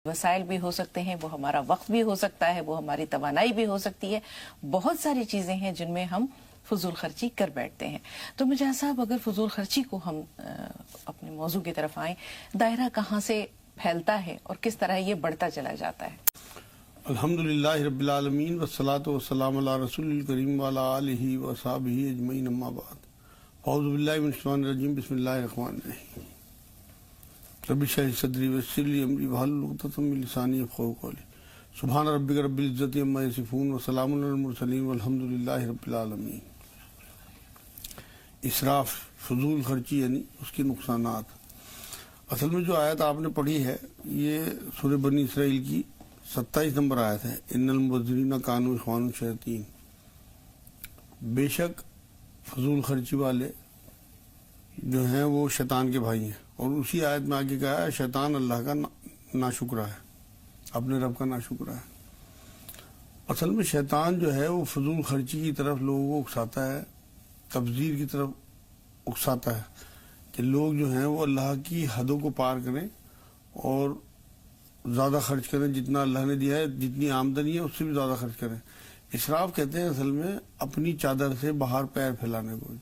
वसाइल भी हो सकते हैं, वो हमारा वक्त भी हो सकता है, वो हमारी तवानाई भी हो सकती है। बहुत सारी चीज़ें हैं जिनमें हम फजूल खर्ची कर बैठते हैं। तो मिर्जा साहब, अगर फजूल खर्ची को हम अपने मौजू की तरफ आएं, दायरा कहाँ से फैलता है और किस तरह ये बढ़ता चला जाता है? अल्हम्दुलिल्लाह रब्बिल आलमीन वस्सलातु वस्सलामु अला रसूलिल करीम व अला आलिहि व असहाबिहि अजमईन अम्मा बाद। औज़ु बिल्लाहि मिनश शैतानिर रजीम, बिस्मिल्लाहिर रहमानिर रहीम। रब्बि इश्रह ली सदरी वयस्सिर ली अमरी वहलुल उक़दतम मिन लिसानी यफ़क़हू क़ौली। सुब्हान रब्बिका रब्बिल इज़्ज़ति अम्मा यसिफ़ून व सलामुन अलल मुरसलीन वल्हम्दुलिल्लाहि रब्बिल आलमीन। इसराफ, फजूल खर्ची यानी उसके नुकसानात। असल में जो आयत आपने पढ़ी है ये सूरह बनी इसराइल की 27 नंबर आयत है। इन्नल मुबज़्ज़िरीना कानू इख़वानुश शयातीन। बेशक फजूल खर्ची वाले जो हैं वो शैतान के भाई हैं। और उसी आयत में आगे कहा है शैतान अल्लाह का नाशुक्रा है, अपने रब का नाशुक्रा है। असल में शैतान जो है वो फजूल खर्ची की तरफ लोगों को उकसाता है, तब्ज़ीर की तरफ उकसाता है कि लोग जो हैं वो अल्लाह की हदों को पार करें और ज़्यादा खर्च करें। जितना अल्लाह ने दिया है, जितनी आमदनी है उससे भी ज़्यादा खर्च करें। इसराफ कहते हैं असल में अपनी चादर से बाहर पैर फैलाने को।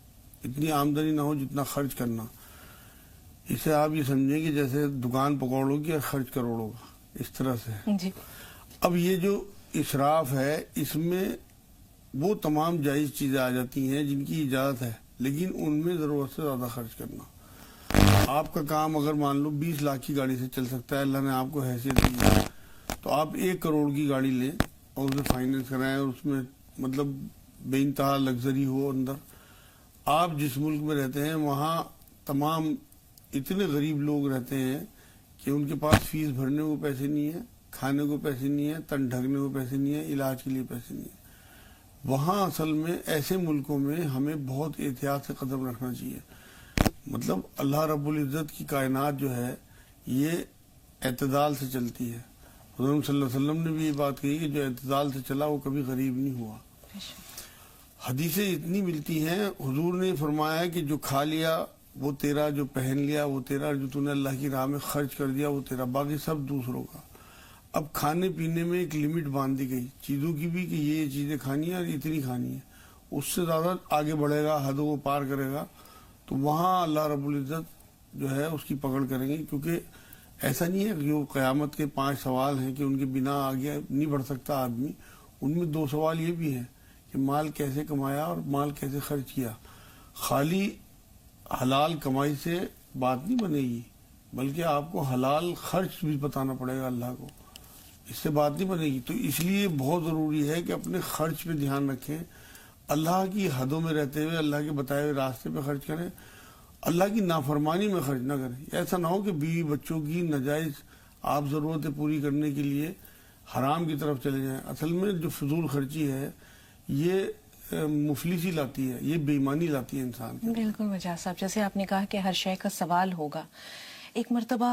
इतनी आमदनी ना हो जितना खर्च करना। इसे आप ये समझें कि जैसे दुकान पकौड़ों की और खर्च करोड़ों का, इस तरह से जी। अब ये जो इसराफ है इसमें वो तमाम जायज़ चीज़ें आ जाती हैं जिनकी इजाज़त है, लेकिन उनमें ज़रूरत से ज़्यादा खर्च करना। आपका काम अगर मान लो 20 लाख की गाड़ी से चल सकता है, अल्लाह ने आपको हैसियत दी है, तो आप 1 करोड़ की गाड़ी लें और उसे फाइनेंस कराएं और उसमें मतलब बेइंतहा लग्जरी हो अंदर। आप जिस मुल्क में रहते हैं वहाँ तमाम इतने गरीब लोग रहते हैं कि उनके पास फीस भरने को पैसे नहीं है, खाने को पैसे नहीं है, तन ढकने को पैसे नहीं है, इलाज के लिए पैसे नहीं है। वहाँ असल में ऐसे मुल्कों में हमें बहुत एहतियात से कदम रखना चाहिए। मतलब अल्लाह रब्बुल इज़्ज़त की कायनात जो है ये एतदाल से चलती है। हुज़ूर सल्लल्लाहु अलैहि वसल्लम ने भी ये बात कही कि जो एतदाल से चला वो कभी गरीब नहीं हुआ। हदीसें इतनी मिलती हैं, हुजूर ने फरमाया है कि जो खा लिया वो तेरा, जो पहन लिया वो तेरा, जो तूने अल्लाह की राह में खर्च कर दिया वो तेरा, बाकी सब दूसरों का। अब खाने पीने में एक लिमिट बांध दी गई चीज़ों की भी कि ये चीज़ें खानी है और इतनी खानी है। उससे ज़्यादा आगे बढ़ेगा, हदों को पार करेगा तो वहाँ अल्लाह रब्बुल इज़्ज़त जो है उसकी पकड़ करेंगे। क्योंकि ऐसा नहीं है कि जो क़यामत के 5 सवाल हैं कि उनके बिना आगे नहीं बढ़ सकता आदमी। उनमें 2 सवाल ये भी हैं कि माल कैसे कमाया और माल कैसे खर्च किया। खाली हलाल कमाई से बात नहीं बनेगी, बल्कि आपको हलाल खर्च भी बताना पड़ेगा अल्लाह को, इससे बात नहीं बनेगी। तो इसलिए बहुत ज़रूरी है कि अपने खर्च पे ध्यान रखें, अल्लाह की हदों में रहते हुए अल्लाह के बताए हुए रास्ते पे खर्च करें, अल्लाह की नाफरमानी में खर्च ना करें। ऐसा ना हो कि बीवी बच्चों की नाजायज़ आप ज़रूरतें पूरी करने के लिए हराम की तरफ चले जाएं। असल में जो फजूल खर्ची है ये मुफलिसी लाती है, ये बेईमानी लाती है इंसान की। बिल्कुल मिर्जा साहब, जैसे आपने कहा कि हर शय का सवाल होगा। एक मर्तबा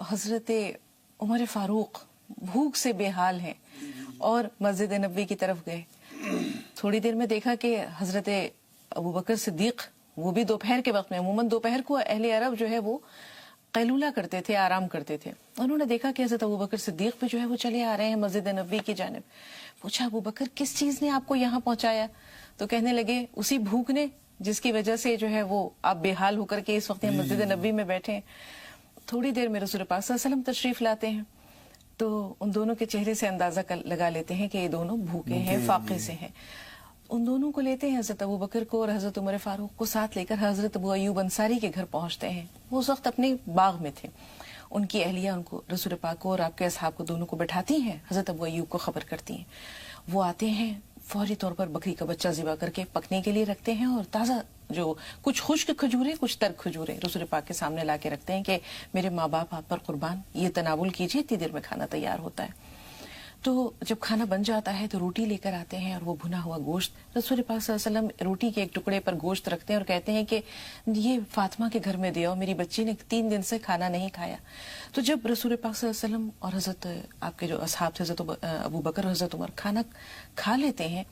हजरत उमर फारूक भूख से बेहाल हैं और मस्जिद नबवी की तरफ गए। थोड़ी देर में देखा कि हजरत अबू बकर सिद्दीक, वो भी दोपहर के वक्त में, अमूमन दोपहर को अहले अरब जो है वो कैलूला करते थे, आराम करते थे। उन्होंने देखा कि हजरत अबू बकर सिद्दीक भी जो है वो चले आ रहे हैं मस्जिद नबवी की जानिब। पूछा, अबू बकर किस चीज ने आपको यहाँ पहुंचाया? तो कहने लगे उसी भूख ने जिसकी वजह से जो है वो आप बेहाल होकर के इस वक्त मस्जिद नबवी में बैठे हैं। थोड़ी देर में रसूल पाक सल्लल्लाहु अलैहि वसल्लम तशरीफ लाते हैं तो उन दोनों के चेहरे से अंदाजा लगा लेते हैं कि ये दोनों भूखे हैं, फाके से हैं। उन दोनों को लेते हैं, हजरत अबू बकर को और हजरत उमर फारूक को साथ लेकर हजरत अबू अयूब अंसारी के घर पहुंचते हैं। वो उस वक्त अपने बाग में थे। उनकी अहलिया उनको, रसूल पाक को और आपके असहाब को दोनों को बैठाती हैं, हजरत अबू अयूब को खबर करती हैं। वो आते हैं, फौरी तौर पर बकरी का बच्चा ज़िबा करके पकने के लिए रखते हैं और ताज़ा जो कुछ खुश्क खजूरें, कुछ तर्क खजूरें रसूल पाक के सामने ला के रखते हैं कि मेरे माँ बाप आप पर कुर्बान, ये तनावुल कीजिए, इतनी देर में खाना तैयार होता है। तो जब खाना बन जाता है तो रोटी लेकर आते हैं और वो भुना हुआ गोश्त, रसूल पाक सल्लल्लाहु अलैहि वसल्लम रोटी के एक टुकड़े पर गोश्त रखते हैं और कहते हैं कि ये फातिमा के घर में दे आओ, मेरी बच्ची ने 3 दिन से खाना नहीं खाया। तो जब रसूल पाक सल्लल्लाहु अलैहि वसल्लम और हजरत आपके जो असहाब थे, हजरत अबू बकर और हजरत उमर खाना खा लेते हैं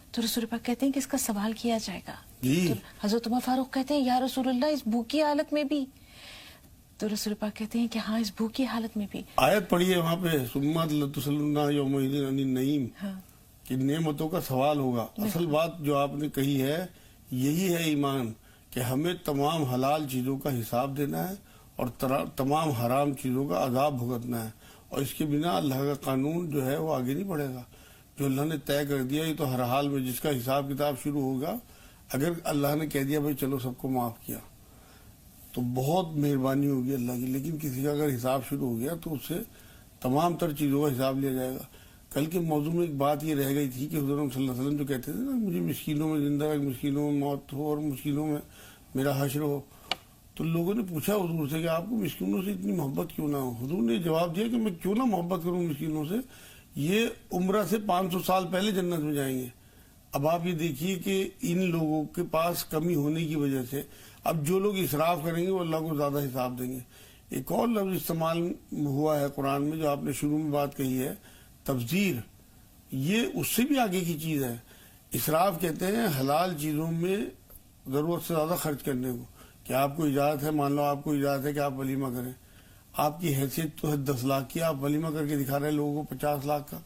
तो रसूल पाक कहते हैं कि इसका सवाल किया जाएगा। तो हजरत उमर फारूक कहते हैं, या रसूलल्लाह, इस भूखी हालत में भी تو رسول پاک کہتے ہیں کہ ہاں اس بھوک کی حالت میں بھی آیت پڑھی ہے وہاں پہ سمت لتسلن یومئذ عن النعیم ہاں کہ نعمتوں کا سوال ہوگا. اصل بات جو آپ نے کہی ہے یہی ہے ایمان، کہ ہمیں تمام حلال چیزوں کا حساب دینا ہے اور تمام حرام چیزوں کا عذاب بھگتنا ہے، اور اس کے بنا اللہ کا قانون جو ہے وہ آگے نہیں بڑھے گا. جو اللہ نے طے کر دیا یہ تو ہر حال میں جس کا حساب کتاب شروع ہوگا، اگر اللہ نے کہہ دیا بھائی چلو سب کو معاف کیا تو بہت مہربانی ہوگی اللہ کی، لیکن کسی کا اگر حساب شروع ہو گیا تو اس سے تمام تر چیزوں کا حساب لیا جائے گا. کل کے موضوع میں ایک بات یہ رہ گئی تھی کہ حضور صلی اللہ علیہ وسلم جو کہتے تھے نا مجھے مسکینوں میں زندہ رکھ، مسکینوں میں موت ہو اور مسکینوں میں میرا حشر ہو. تو لوگوں نے پوچھا حضور سے کہ آپ کو مسکینوں سے اتنی محبت کیوں نہ ہو؟ حضور نے جواب دیا کہ میں کیوں نہ محبت کروں مسکینوں سے، یہ عمرہ سے 500 سال پہلے جنت میں جائیں گے. اب آپ یہ دیکھیے کہ ان لوگوں کے پاس کمی ہونے کی وجہ سے اب جو لوگ اسراف کریں گے وہ اللہ کو زیادہ حساب دیں گے. ایک اور لفظ استعمال ہوا ہے قرآن میں جو آپ نے شروع میں بات کہی ہے، تبذیر، یہ اس سے بھی آگے کی چیز ہے. اسراف کہتے ہیں حلال چیزوں میں ضرورت سے زیادہ خرچ کرنے کو. کہ آپ کو اجازت ہے، مان لو آپ کو اجازت ہے کہ آپ ولیمہ کریں، آپ کی حیثیت تو ہے 10 لاکھ کی، آپ ولیمہ کر کے دکھا رہے ہیں لوگوں کو 50 لاکھ کا،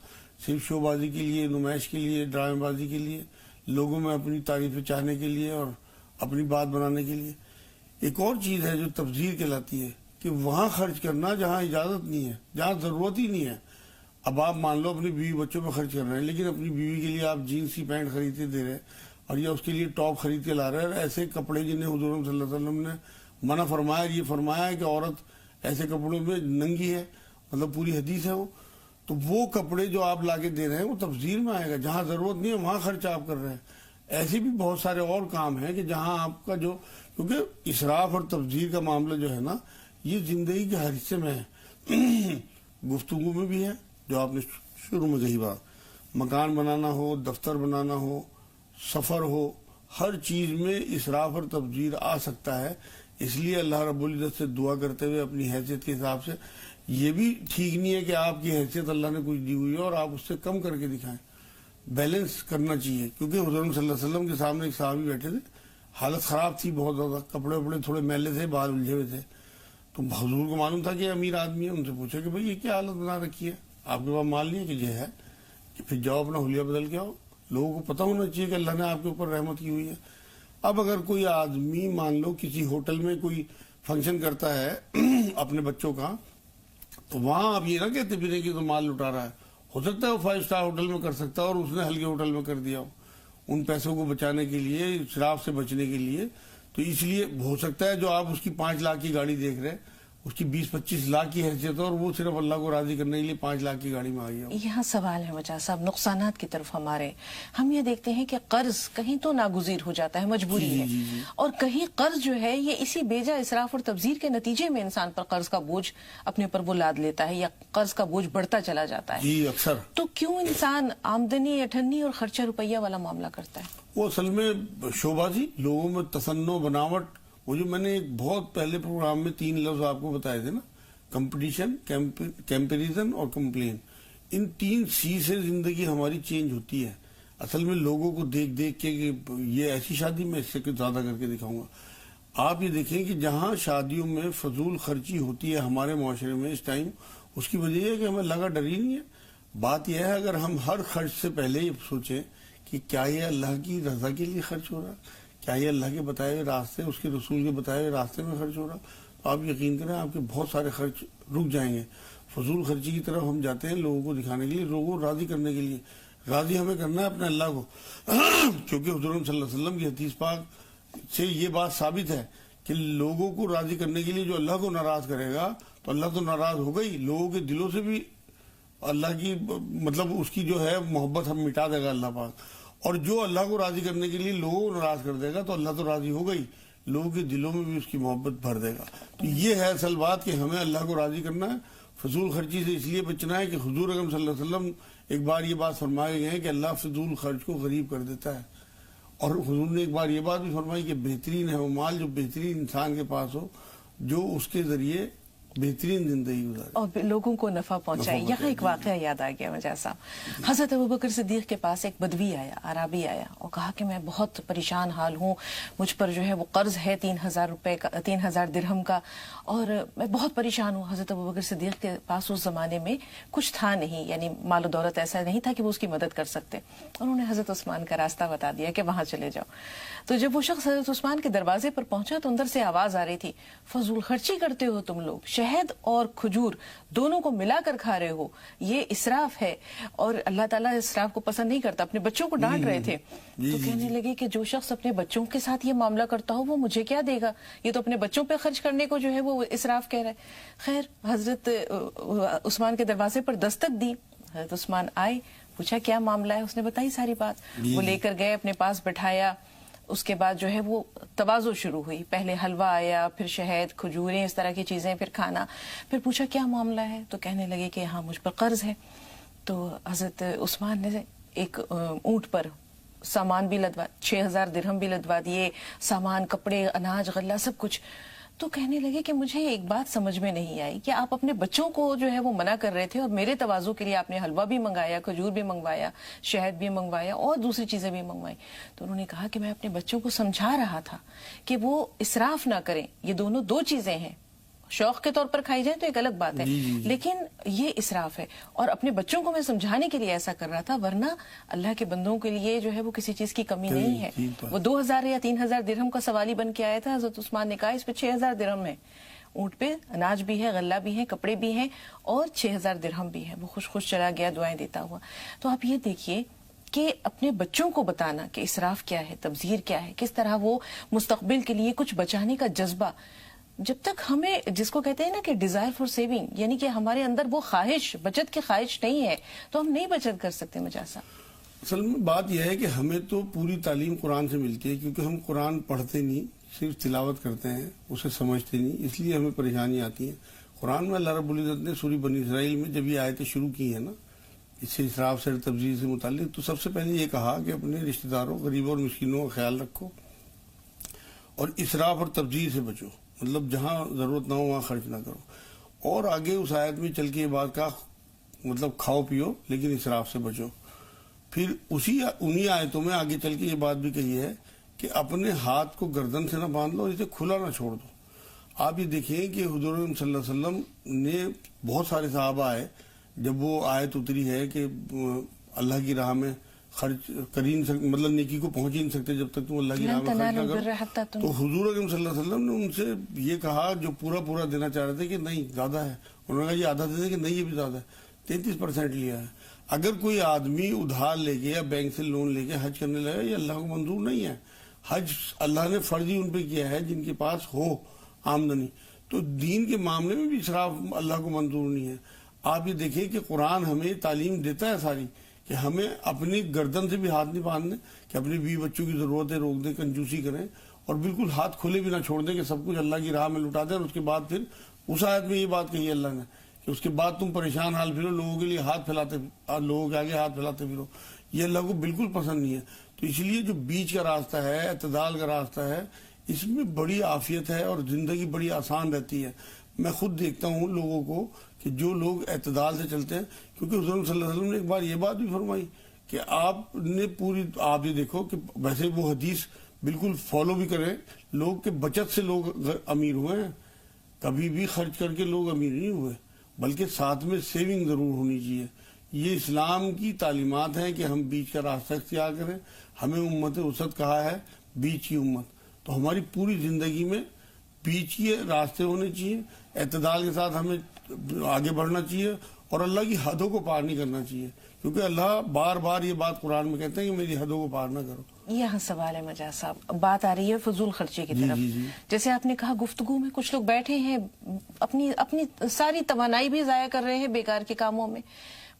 صرف شو بازی کے لیے، نمائش کے لیے، ڈرامے بازی کے لیے، لوگوں میں اپنی تعریفیں چاہنے کے لیے اور اپنی بات بنانے کے لیے. ایک اور چیز ہے جو تبذیر کہلاتی ہے کہ وہاں خرچ کرنا جہاں اجازت نہیں ہے، جہاں ضرورت ہی نہیں ہے. اب آپ مان لو اپنی بیوی بچوں پہ خرچ کر رہے ہیں، لیکن اپنی بیوی کے لیے آپ جینس کی پینٹ خرید کے دے رہے ہیں اور یا اس کے لیے ٹاپ خرید کے لا رہے ہیں. ایسے کپڑے جنہیں حضور صلی اللہ علیہ وسلم نے منع فرمایا، یہ فرمایا ہے کہ عورت ایسے کپڑوں میں ننگی ہے، مطلب پوری حدیث ہے وہ. تو وہ کپڑے جو آپ لا کے دے رہے ہیں وہ تبذیر میں آئے گا. جہاں ضرورت نہیں ہے وہاں خرچ آپ کر رہے ہیں. ایسے بھی بہت سارے اور کام ہیں کہ جہاں آپ کا جو، کیونکہ اسراف اور تبذیر کا معاملہ جو ہے نا یہ زندگی کے ہر حصے میں ہے. گفتگو میں بھی ہے جو آپ نے شروع میں کہی بات، مکان بنانا ہو، دفتر بنانا ہو، سفر ہو، ہر چیز میں اسراف اور تبذیر آ سکتا ہے. اس لیے اللہ رب العزت سے دعا کرتے ہوئے اپنی حیثیت کے حساب سے، یہ بھی ٹھیک نہیں ہے کہ آپ کی حیثیت اللہ نے کچھ دی ہوئی ہے اور آپ اس سے کم کر کے دکھائیں. بیلنس کرنا چاہیے. کیونکہ حضور صلی اللہ علیہ وسلم کے سامنے ایک صحابی بیٹھے تھے، حالت خراب تھی بہت زیادہ، کپڑے وپڑے تھوڑے میلے تھے، بال الجھے ہوئے تھے. تو حضور کو معلوم تھا کہ امیر آدمی ہے. ان سے پوچھا کہ بھئی یہ کیا حالت بنا رکھی ہے، آپ کے پاس مال نہیں ہے؟ کہ یہ ہے. کہ پھر جاؤ اپنا حلیہ بدل کے آؤ. لوگوں کو پتہ ہونا چاہیے کہ اللہ نے آپ کے اوپر رحمت کی ہوئی ہے. اب اگر کوئی آدمی مان لو کسی ہوٹل میں کوئی فنکشن کرتا ہے اپنے بچوں کا، تو وہاں آپ یہ نہ کہتے پھریں کہ تو مال لٹا رہا ہے. ہو سکتا ہے وہ 5 اسٹار ہوٹل میں کر سکتا ہے اور اس نے ہلکے ہوٹل میں کر دیا ہو ان پیسوں کو بچانے کے لیے، اسراف سے بچنے کے لیے. تو اس لیے ہو سکتا ہے جو آپ اس کی 5 لاکھ کی گاڑی دیکھ رہے ہیں اس کی 20-25 لاکھ کی حیثیت ہے اور وہ صرف اللہ کو راضی کرنے کے لیے 5 لاکھ کی گاڑی میں آ گیا. یہاں سوال ہے مجاز صاحب نقصانات کی طرف ہمارے. ہم یہ دیکھتے ہیں کہ قرض کہیں تو ناگزیر ہو جاتا ہے، مجبوری ہے، اور کہیں قرض جو ہے یہ اسی بیجا اسراف اور تبذیر کے نتیجے میں انسان پر قرض کا بوجھ اپنے پر وہ لاد لیتا ہے یا قرض کا بوجھ بڑھتا چلا جاتا ہے. جی اکثر. تو کیوں انسان آمدنی اٹھنی اور خرچہ روپیہ والا معاملہ کرتا ہے؟ وہ اصل میں شوبازی، لوگوں میں تصنع، بناوٹ. وہ جو میں نے ایک بہت پہلے پروگرام میں 3 لفظ آپ کو بتائے تھے نا، کمپٹیشن، کیمپیریزن اور کمپلین. ان 3 سی سے زندگی ہماری چینج ہوتی ہے. اصل میں لوگوں کو دیکھ دیکھ کے کہ یہ ایسی شادی میں اس سے کچھ زیادہ کر کے دکھاؤں گا. آپ یہ دیکھیں کہ جہاں شادیوں میں فضول خرچی ہوتی ہے ہمارے معاشرے میں اس ٹائم، اس کی وجہ یہ ہے کہ ہمیں لگا ڈر ہی نہیں ہے. بات یہ ہے اگر ہم ہر خرچ سے پہلے یہ سوچیں کہ کیا یہ اللہ کی رضا کے لیے خرچ ہو رہا، کیا یہ اللہ کے بتائے ہوئے راستے، اس کے رسول کے بتائے ہوئے راستے میں خرچ ہو رہا، تو آپ یقین کریں آپ کے بہت سارے خرچ رک جائیں گے. فضول خرچی کی طرف ہم جاتے ہیں لوگوں کو دکھانے کے لیے، لوگوں کو راضی کرنے کے لیے. راضی ہمیں کرنا ہے اپنے اللہ کو، کیونکہ حضور صلی اللہ علیہ وسلم کی حدیث پاک سے یہ بات ثابت ہے کہ لوگوں کو راضی کرنے کے لیے جو اللہ کو ناراض کرے گا تو اللہ تو ناراض ہو گئی، لوگوں کے دلوں سے بھی اللہ کی مطلب اس کی جو ہے محبت ہم مٹا دے گا اللہ پاک. اور جو اللہ کو راضی کرنے کے لیے لوگوں کو ناراض کر دے گا تو اللہ تو راضی ہو گئی، لوگوں کے دلوں میں بھی اس کی محبت بھر دے گا. تو یہ ہے اصل بات کہ ہمیں اللہ کو راضی کرنا ہے. فضول خرچی سے اس لیے بچنا ہے کہ حضور اکرم صلی اللہ علیہ وسلم ایک بار یہ بات فرمائے گئے ہیں کہ اللہ فضول خرچ کو غریب کر دیتا ہے. اور حضور نے ایک بار یہ بات بھی فرمائی کہ بہترین ہے وہ مال جو بہترین انسان کے پاس ہو، جو اس کے ذریعے बेहतरीन जिंदगी गुजारे और लोगों को नफा पहुंचाए। यहाँ एक वाकया याद आ गया मुझे साहब, हजरत अबू बकर सिद्दीक के पास एक बदवी आया, अराबी आया और कहा कि मैं बहुत परेशान हाल हूँ, मुझ पर जो है वो कर्ज है 3,000 रुपए का, 3,000 दिरहम का, और मैं बहुत परेशान हूँ। हजरत अबू बकर सिद्दीक के पास उस जमाने में कुछ था नहीं, यानी माल दौलत ऐसा नहीं था कि वो उसकी मदद कर सकते। उन्होंने हजरत उस्मान का रास्ता बता दिया कि वहां चले जाओ। तो जब वो शख्स हजरत उस्मान के दरवाजे पर पहुंचा तो अंदर से आवाज आ रही थी, फजूल खर्ची करते हो तुम लोग, शहद और खजूर दोनों को मिलाकर खा रहे हो, ये इसराफ है और अल्लाह ताला इसराफ को पसंद नहीं करता। अपने बच्चों को डांट रहे थे। तो कहने लगे कि जो शख्स अपने बच्चों के साथ ये मामला करता हो वो मुझे क्या देगा, ये तो अपने बच्चों पे खर्च करने को जो है वो इसराफ कह रहा है। खैर हजरत उस्मान के दरवाजे पर दस्तक दी, हजरत उस्मान आए, पूछा क्या मामला है, उसने बताई सारी बात। वो लेकर गए, अपने पास बैठाया, उसके बाद जो है वो तवाज़ो शुरू हुई। पहले हलवा आया, फिर शहद, खजूरें, इस तरह की चीजें, फिर खाना। फिर पूछा क्या मामला है, तो कहने लगे कि हाँ मुझ पर कर्ज है। तो हजरत उस्मान ने एक ऊंट पर सामान भी लदवा, 6,000 दिरहम भी लदवा दिए, सामान, कपड़े, अनाज, गल्ला, सब कुछ। तो कहने लगे कि मुझे एक बात समझ में नहीं आई कि आप अपने बच्चों को जो है वो मना कर रहे थे और मेरे तवाज़ो के लिए आपने हलवा भी मंगाया, खजूर भी मंगवाया, शहद भी मंगवाया और दूसरी चीजें भी मंगवाई। तो उन्होंने कहा कि मैं अपने बच्चों को समझा रहा था कि वो इसराफ ना करें, ये दोनों दो चीजें हैं, शौक के तौर पर खाई जाए तो एक अलग बात है, लेकिन ये इसराफ है। और अपने बच्चों को मैं समझाने के लिए ऐसा कर रहा था, वरना अल्लाह के बंदों के लिए जो है वो किसी चीज की कमी नहीं है। वो 2,000 या 3,000 दिरहम का सवाली बन के आया था। हजरत उस्मान ने कहा इस पे 6,000 दिरहम है, ऊंट पे अनाज भी है, गल्ला भी है, कपड़े भी हैं और 6,000 दिरहम भी है। वो खुश खुश चला गया दुआएं देता हुआ। तो आप ये देखिए कि अपने बच्चों को बताना कि इसराफ क्या है, तबजीर क्या है, किस तरह वो मुस्तकबिल के लिए कुछ बचाने का जज्बा, जब तक हमें, जिसको कहते हैं ना कि डिजायर फॉर सेविंग, यानी कि हमारे अंदर वो ख्वाहिश, बचत की ख्वाहिश नहीं है, तो हम नहीं बचत कर सकते। मजाज साहब, असल में बात यह है कि हमें तो पूरी तालीम कुरान से मिलती है, क्योंकि हम कुरान पढ़ते नहीं, सिर्फ तिलावत करते हैं, उसे समझते नहीं, इसलिए हमें परेशानी आती है। कुरान में अल्लाह रब्बुल इज्जत ने सूरह बनी इसराइल में जब ये आयतें शुरू की है ना, इससे इसराफ से तबजीर से मुतालिक, तो सबसे पहले ये कहा कि अपने रिश्तेदारों, गरीबों और मिस्किनों का ख्याल रखो और इसराफ और तबजीर से बचो, मतलब जहां जरूरत ना हो वहां खर्च ना करो। और आगे उस आयत में चल के ये बात का, मतलब खाओ पियो लेकिन इसराफ से बचो। फिर उन्हीं आयतों में आगे चल के ये बात भी कही है कि अपने हाथ को गर्दन से ना बांध लो, इसे खुला ना छोड़ दो। आप ये देखिए कि हुजूर सल्लल्लाहु अलैहि वसल्लम ने, बहुत सारे सहाबा आए, जब वो आयत उतरी है कि अल्लाह की राह में खर्च कर ही नहीं सकते, मतलब नेकी को पहुंच ही नहीं सकते जब तक तुम अल्लाह की राह में खर्च ना करो। तो हुजूर अकरम सल्लल्लाहु अलैहि वसल्लम ने उनसे ये कहा, जो पूरा देना चाह रहे थे कि नहीं ज्यादा है, उन्होंने कहा ये आधा दे दे कि नहीं ये भी ज्यादा है, 33% लिया है। अगर कोई आदमी उधार लेके या बैंक से लोन लेके हज करने लगा, ये अल्लाह को मंजूर नहीं है। हज अल्लाह ने फर्ज ही उन पे किया है जिनके पास हो आमदनी। तो दीन के मामले में भी इसराफ अल्लाह को मंजूर नहीं है। आप ये देखिए कि कुरान हमें तालीम देता है सारी, कि हमें अपनी गर्दन से भी हाथ नहीं बांधने, कि अपने बीवी बच्चों की जरूरतें रोक दें, कंजूसी करें और बिल्कुल हाथ खुले भी ना छोड़ दें कि सब कुछ अल्लाह की राह में लुटा दें। और उसके बाद फिर उस आयत में ये बात कही अल्लाह ने कि उसके बाद तुम परेशान हाल फिरो, लोगों के लिए हाथ फैलाते, लोगों के आगे हाथ फैलाते फिरो, ये अल्लाह को बिल्कुल पसंद नहीं है। तो इसलिए जो बीच का रास्ता है, एतदाल का रास्ता है, इसमें बड़ी आफियत है और जिंदगी बड़ी आसान रहती है। मैं खुद देखता हूँ लोगों को कि जो लोग एतदाल से चलते हैं, क्योंकि हुज़ूर सल्लल्लाहु अलैहि वसल्लम ने एक बार ये बात भी फरमाई कि आपने पूरी, आप ये देखो कि वैसे वो हदीस बिल्कुल फॉलो भी करें लोग, कि बचत से लोग अमीर हुए हैं, कभी भी खर्च करके लोग अमीर नहीं हुए, बल्कि साथ में सेविंग जरूर होनी चाहिए। ये इस्लाम की तालीमात है कि हम बीच का रास्ता इख्तियार करें। हमें उम्मत वसत कहा है, बीच की उम्मत। तो हमारी पूरी जिंदगी में बीच के रास्ते होने चाहिए, एतदाल के साथ हमें आगे बढ़ना चाहिए और अल्लाह की हदों को पार नहीं करना चाहिए, क्योंकि अल्लाह बार बार ये बात कुरान में कहते हैं कि मेरी हदों को पार ना करो। यहाँ सवाल है मजाज साहब, बात आ रही है फजूल खर्चे की तरफ। जैसे आपने कहा गुफ्तगू में कुछ लोग बैठे हैं, अपनी सारी तवानाई भी जाया कर रहे हैं बेकार के कामों में,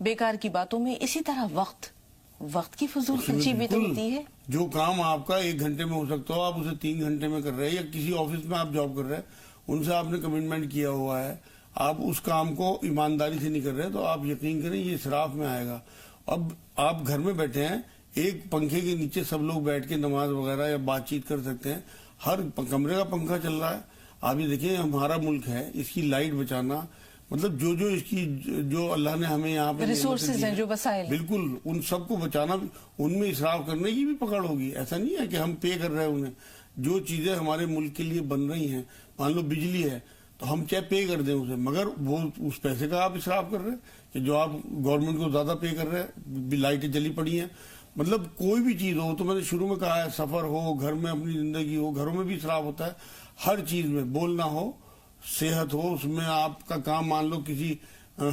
बेकार की बातों में। इसी तरह वक्त की फजूल खर्ची भी तो होती है। जो काम आपका 1 घंटे में हो सकता हो, आप उसे 3 घंटे में कर रहे हैं, या किसी ऑफिस में आप जॉब कर रहे हैं, उनसे आपने कमिटमेंट किया हुआ है, आप उस काम को ईमानदारी से नहीं कर रहे, तो आप यकीन करें ये इसराफ में आएगा। अब आप घर में बैठे हैं, एक पंखे के नीचे सब लोग बैठ के नमाज वगैरह या बातचीत कर सकते हैं, हर कमरे का पंखा चल रहा है, آپ یہ دیکھیں ہمارا ملک ہے، اس کی لائٹ بچانا، مطلب جو اس کی جو اللہ نے ہمیں یہاں پہ ریسورسز ہیں، جو وسائل، بالکل ان سب کو بچانا، ان میں اسراف کرنے کی بھی پکڑ ہوگی. ایسا نہیں ہے کہ ہم پے کر رہے ہیں انہیں. جو چیزیں ہمارے ملک کے لیے بن رہی ہیں، مان لو بجلی ہے تو ہم چاہے پے کر دیں اسے، مگر وہ اس پیسے کا آپ اسراف کر رہے ہیں کہ جو آپ گورنمنٹ کو زیادہ پے کر رہے ہیں، لائٹیں جلی پڑی ہیں. مطلب کوئی بھی چیز ہو، تو میں نے شروع میں کہا ہے، سفر ہو، گھر میں اپنی زندگی ہو، گھروں میں بھی اسراف ہوتا ہے. ہر چیز میں بولنا ہو، صحت ہو، اس میں آپ کا کام مان لو کسی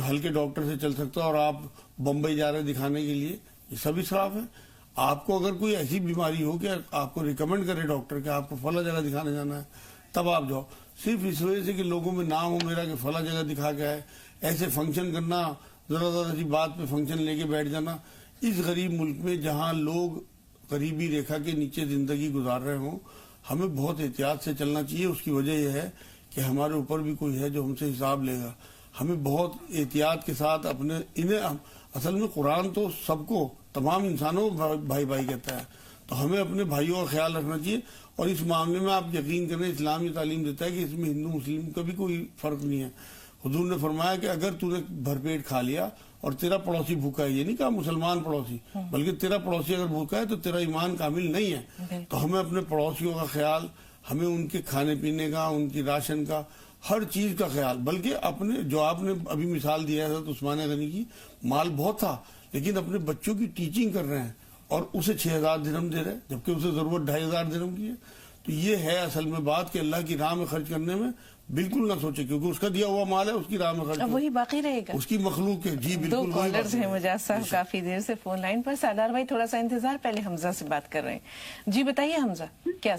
ہلکے ڈاکٹر سے چل سکتا ہے اور آپ بمبئی جا رہے دکھانے کے لیے، یہ سب اسراف ہے. آپ کو اگر کوئی ایسی بیماری ہو کہ آپ کو ریکمینڈ کرے ڈاکٹر کہ آپ کو فلاں جگہ دکھانے جانا ہے، تب آپ جاؤ. صرف اس وجہ سے کہ لوگوں میں نام ہو میرا کہ فلاں جگہ دکھا کے آئے. ایسے فنکشن کرنا، ذرا ذرا سی بات پہ فنکشن لے کے بیٹھ جانا. اس غریب ملک میں جہاں لوگ غریبی ریکھا کے نیچے زندگی گزار رہے ہوں، ہمیں بہت احتیاط سے چلنا چاہیے. اس کی وجہ یہ ہے کہ ہمارے اوپر بھی کوئی ہے جو ہم سے حساب لے گا. ہمیں بہت احتیاط کے ساتھ اصل میں قرآن تو سب کو، تمام انسانوں کو بھائی بھائی کہتا ہے، تو ہمیں اپنے بھائیوں کا خیال رکھنا چاہیے. اور اس معاملے میں آپ یقین کریں، اسلام یہ تعلیم دیتا ہے کہ اس میں ہندو مسلم کا بھی کوئی فرق نہیں ہے. حضور نے فرمایا کہ اگر تو نے بھرپیٹ کھا لیا اور تیرا پڑوسی بھوکا ہے، یہ نہیں کہا مسلمان پڑوسی، بلکہ تیرا پڑوسی اگر بھوکا ہے تو تیرا ایمان کامل نہیں ہے. تو ہمیں اپنے پڑوسیوں کا خیال، ہمیں ان کے کھانے پینے کا، ان کی راشن کا، ہر چیز کا خیال، بلکہ اپنے جو آپ نے ابھی مثال دیا ہے حضرت عثمان غنی کی، مال بہت تھا لیکن اپنے بچوں کی ٹیچنگ کر رہے ہیں اور اسے 6,000 درہم دے رہے ہیں، جبکہ اسے ضرورت 2,500 درہم کی ہے. تو یہ ہے اصل میں بات کہ اللہ کی راہ میں خرچ کرنے میں بالکل نہ سوچے، کیونکہ اس کا دیا ہوا مال ہے، اس کی راہ میں خرچ اب وہی باقی رہے گا، اس کی مخلوق ہے. جی بالکل. 2 کالرز ہیں مجاز صاحب کافی دیر سے فون لائن پر. سردار بھائی تھوڑا سا انتظار، پہلے حمزہ سے بات کر رہے ہیں. جی بتائیے حمزہ، کیا